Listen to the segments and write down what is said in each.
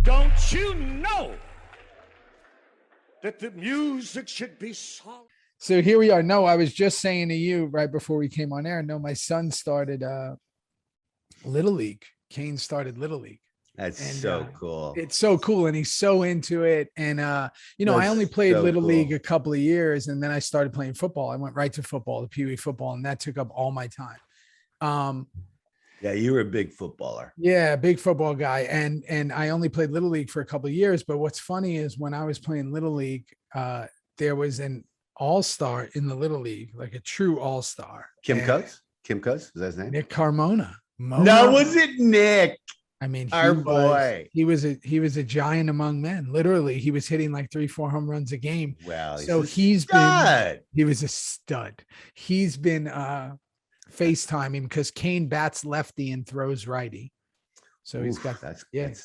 Don't you know that the music should be soft? So here we are. No, I was just saying to you right before we came on air. No, my son started Little League. Kane started Little League. That's so cool. It's so cool. And he's so into it. And, you know, That's I only played so Little cool. League a couple of years. And then I started playing football. I went right to football, the Pee Wee football. And that took up all my time. Yeah, you were a big footballer. Yeah, big football guy. And I only played Little League for a couple of years. But what's funny is when I was playing Little League, there was an all-star in the Little League, like a true all-star. Kim Coates? Kim Coates? Is that his name? Nick Carmona. No, was it Nick? I mean, Our boy. He was a giant among men. Literally, he was hitting like 3-4 home runs a game. Wow. So he was a stud. He's been FaceTiming because Kane bats lefty and throws righty. So he's got that's good.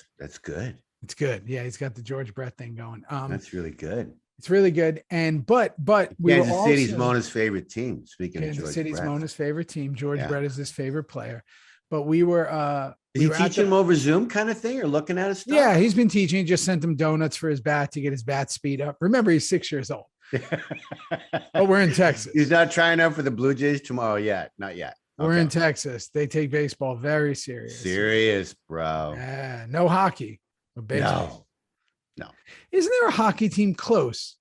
It's good. Yeah, he's got the George Brett thing going. That's really good. It's really good. And but we Kansas were City's also, Mona's favorite team. Speaking of Kansas George City's Brett. Mona's favorite team. George Brett is his favorite player. But we were Is he teaching him over Zoom kind of thing or looking at his stuff? Yeah, he's been teaching. Just sent him donuts for his bat to get his bat speed up. Remember, he's 6 years old. But we're in Texas. He's not trying out for the Blue Jays tomorrow yet. Not yet. We're in Texas. They take baseball very serious. Serious, bro. Yeah, no hockey. But baseball. No. Isn't there a hockey team close?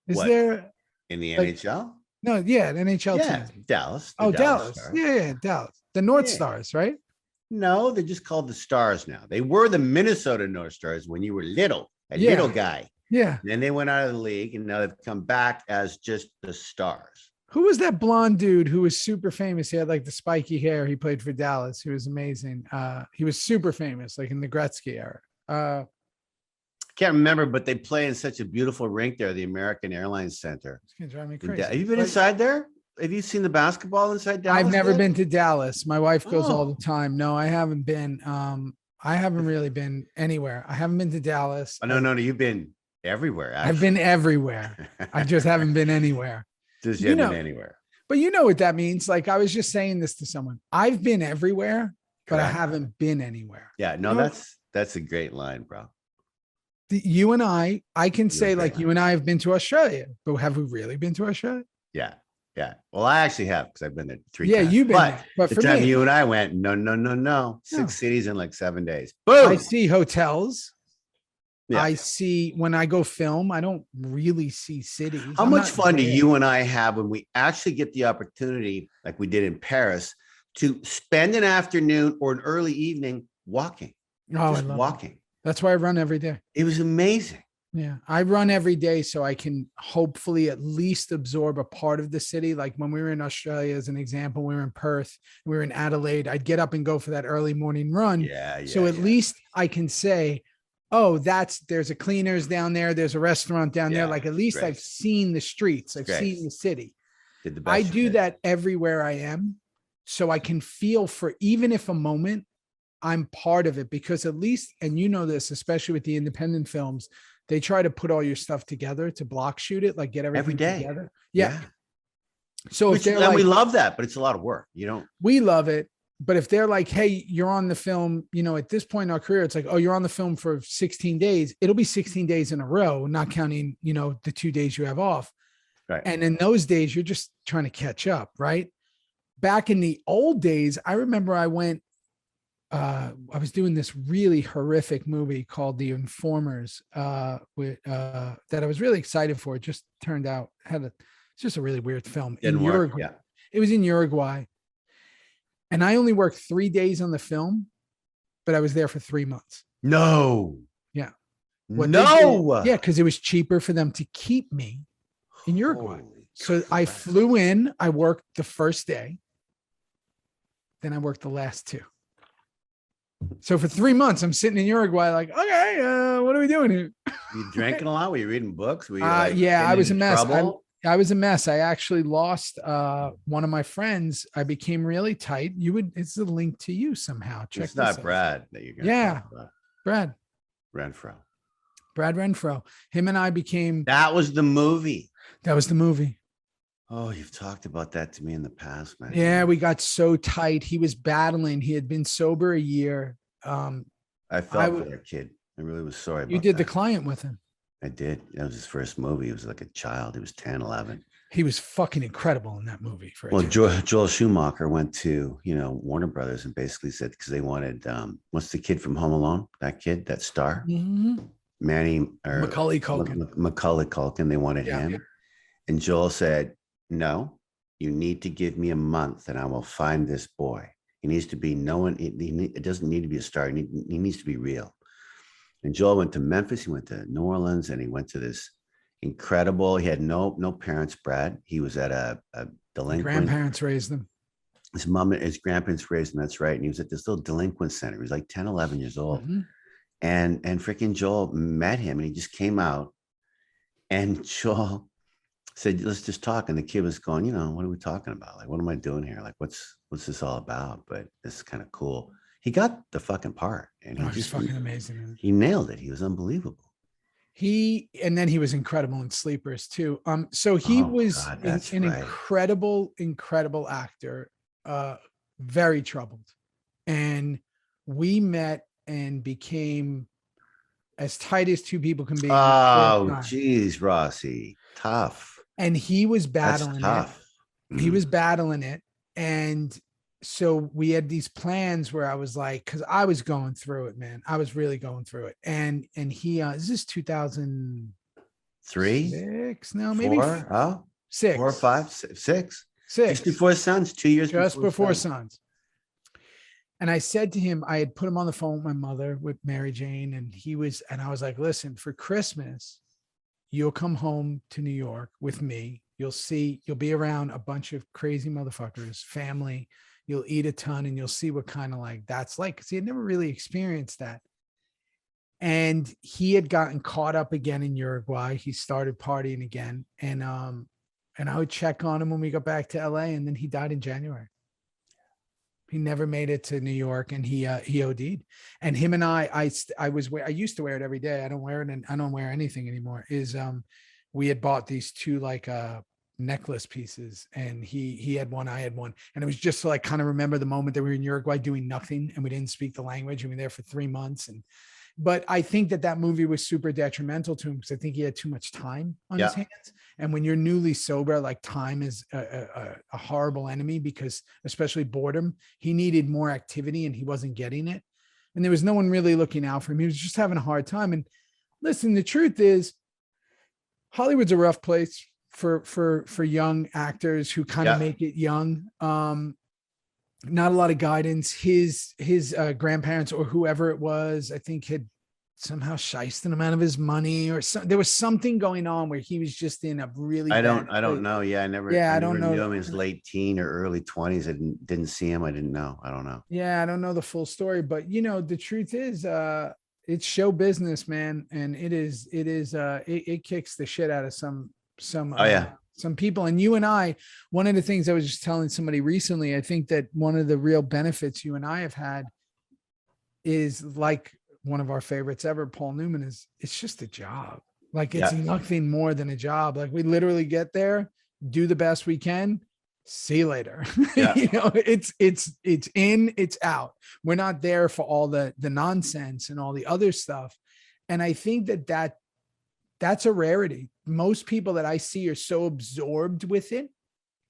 Is What? there In the like- NHL? No, yeah, an NHL Yeah, team. Dallas. Oh, Dallas. Dallas. Yeah, Dallas. The North Stars, right? No, they're just called the Stars now. They were the Minnesota North Stars when you were little, little guy. Yeah. Then they went out of the league and now they've come back as just the Stars. Who was that blonde dude who was super famous? He had like the spiky hair. He played for Dallas. He was amazing. He was super famous, like in the Gretzky era. Can't remember, but they play in such a beautiful rink there, the American Airlines Center. It's gonna drive me crazy. Have you been inside there? Have you seen the basketball inside Dallas? I've never yet? been to Dallas. My wife goes all the time. No, I haven't been. I haven't really been anywhere. I haven't been to Dallas. Oh, no, you've been everywhere. I've been everywhere. I just haven't been anywhere. Just you haven't been anywhere. But you know what that means? Like I was just saying this to someone. I've been everywhere, but I haven't been anywhere. Yeah, no, You know? that's a great line, bro. You and I can say like you and I have been to Australia, but have we really been to Australia? Yeah. Well, I actually have because I've been there 3 times. Yeah, you've been there. But the for time me, you and I went, no. 6 cities in like 7 days. Boom. I see hotels. Yeah. I see when I go film, I don't really see cities. How I'm much not fun do there. you and I have when we actually get the opportunity, like we did in Paris, to spend an afternoon or an early evening walking? Oh, Just I love walking. it. That's why I run every day. It was amazing. Yeah, I run every day so I can hopefully at least absorb a part of the city. Like when we were in Australia, as an example, we were in Perth, we were in Adelaide. I'd get up and go for that early morning run. Yeah. So at least I can say, oh, there's a cleaners down there. There's a restaurant down there. Like at least I've seen the streets. I've seen the city. Did the best I you do could. that everywhere I am. So I can feel for, even if a moment I'm part of it, because at least, and you know this, especially with the independent films, they try to put all your stuff together to block shoot it, like get everything Every day. together. Yeah. So if they're and like, we love that, but it's a lot of work. You don't. we love it. But if they're like, hey, you're on the film, you know, at this point in our career, it's like, oh, you're on the film for 16 days. It'll be 16 days in a row, not counting, you know, the 2 days you have off. Right. And in those days, you're just trying to catch up. Right. Back in the old days, I remember I went, I was doing this really horrific movie called The Informers, that I was really excited for. It just turned out it's just a really weird film. Didn't work. Uruguay. Yeah. It was in Uruguay. And I only worked 3 days on the film, but I was there for 3 months. No. Yeah. No. Yeah, because it was cheaper for them to keep me in Uruguay. Holy So crap. I flew in, I worked the first day, then I worked the last 2. So for 3 months, I'm sitting in Uruguay, like, okay, what are we doing here? You drinking a lot? Were you reading books? Were you Yeah, I was a mess. I was a mess. I actually lost one of my friends. I became really tight. It's a link to you somehow. Check It's this not out. Brad that you're going Yeah. Brad Renfro. Him and I became. That was the movie. That was the movie. Oh, you've talked about that to me in the past, man. Yeah, we got so tight. He was battling. He had been sober a year. I I felt for that kid. I really was sorry about that. You did The Client with him. I did. That was his first movie. He was like a child. He was 10, 11. He was fucking incredible in that movie. Joel Schumacher went to, Warner Brothers and basically said, because they wanted, what's the kid from Home Alone? That kid, that star? Mm-hmm. Macaulay Culkin. Macaulay Culkin. They wanted him. And Joel said, no, you need to give me a month and I will find this boy. He needs to be it doesn't need to be a star. He needs to be real. And Joel went to Memphis. He went to New Orleans and he went to this incredible. He had no parents, Brad. He was at a delinquent. Grandparents raised him. His mom and his grandparents raised him. That's right. And he was at this little delinquent center. He was like 10, 11 years old. Mm-hmm. And freaking Joel met him and he just came out and Joel said, let's just talk. And the kid was going, what are we talking about? Like, what am I doing here? Like, what's this all about? But this is kind of cool. He got the fucking part. And he's fucking amazing. He nailed it. He was unbelievable. And then he was incredible in Sleepers too. So he was an incredible actor, very troubled. And we met and became as tight as two people can be. Oh, geez, Rossi, tough. And he was battling it. He was battling it. And so we had these plans where I was like, because I was going through it, man. I was really going through it. And he, is this 2003? 6? No, maybe 4? Oh, 6. 4 or 5, 6. Just before Sons, 2 years just before Sons. And I said to him, I had put him on the phone with my mother, with Mary Jane, and I was like, listen, for Christmas, you'll come home to New York with me. You'll be around a bunch of crazy motherfuckers, family. You'll eat a ton and you'll see what kind of like that's like. Cause he had never really experienced that. And he had gotten caught up again in Uruguay. He started partying again. And I would check on him when we got back to LA, and then he died in January. He never made it to New York, and he OD'd. And him and I used to wear it every day. I don't wear it, and I don't wear anything anymore. We had bought these two necklace pieces, and he had one, I had one, and it was just to like kind of remember the moment that we were in Uruguay doing nothing, and we didn't speak the language, and we were there for 3 months. But I think that movie was super detrimental to him because I think he had too much time on his hands. And when you're newly sober, like time is a horrible enemy, because especially boredom, he needed more activity and he wasn't getting it. And there was no one really looking out for him. He was just having a hard time. And listen, the truth is Hollywood's a rough place for young actors who kind of make it young. Not a lot of guidance. His grandparents or whoever it was, I think, had somehow shysted him out of his money, or there was something going on where he was just in a really I don't know. Yeah, I never knew him in his late teen or early 20s. I didn't see him. I didn't know. I don't know. Yeah, I don't know the full story, but the truth is it's show business, man, and it kicks the shit out of some people. And you and I, one of the things I was just telling somebody recently, I think that one of the real benefits you and I have had is, like one of our favorites ever, Paul Newman, it's just a job. Like it's nothing more than a job. Like we literally get there, do the best we can, see you later. Yeah. It's in, it's out. We're not there for all the nonsense and all the other stuff. And I think that's a rarity. Most people that I see are so absorbed with it,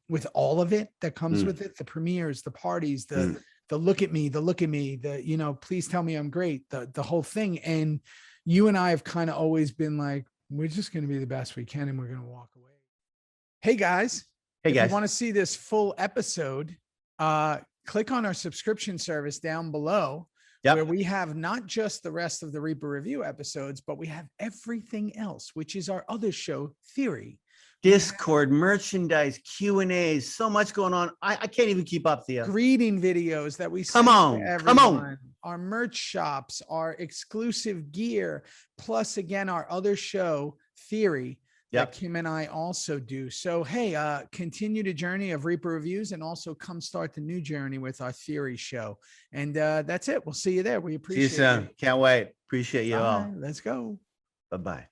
with all of it that comes with it, the premieres, the parties, the look at me, please tell me I'm great, the whole thing. And you and I have kind of always been like, we're just going to be the best we can and we're going to walk away. Hey guys. If you want to see this full episode, click on our subscription service down below. Yep. Where we have not just the rest of the Reaper Review episodes, but we have everything else, which is our other show, Theory. Discord, merchandise, Q&As, so much going on. I can't even keep up, Theo. Greeting videos that we come on. Our merch shops, our exclusive gear, plus again, our other show, Theory. That Kim and I also do. So, hey, continue the journey of Reaper Reviews, and also come start the new journey with our Theory show. And that's it. We'll see you there. We appreciate it. See you soon. Can't wait. Appreciate you all. Let's go. Bye-bye.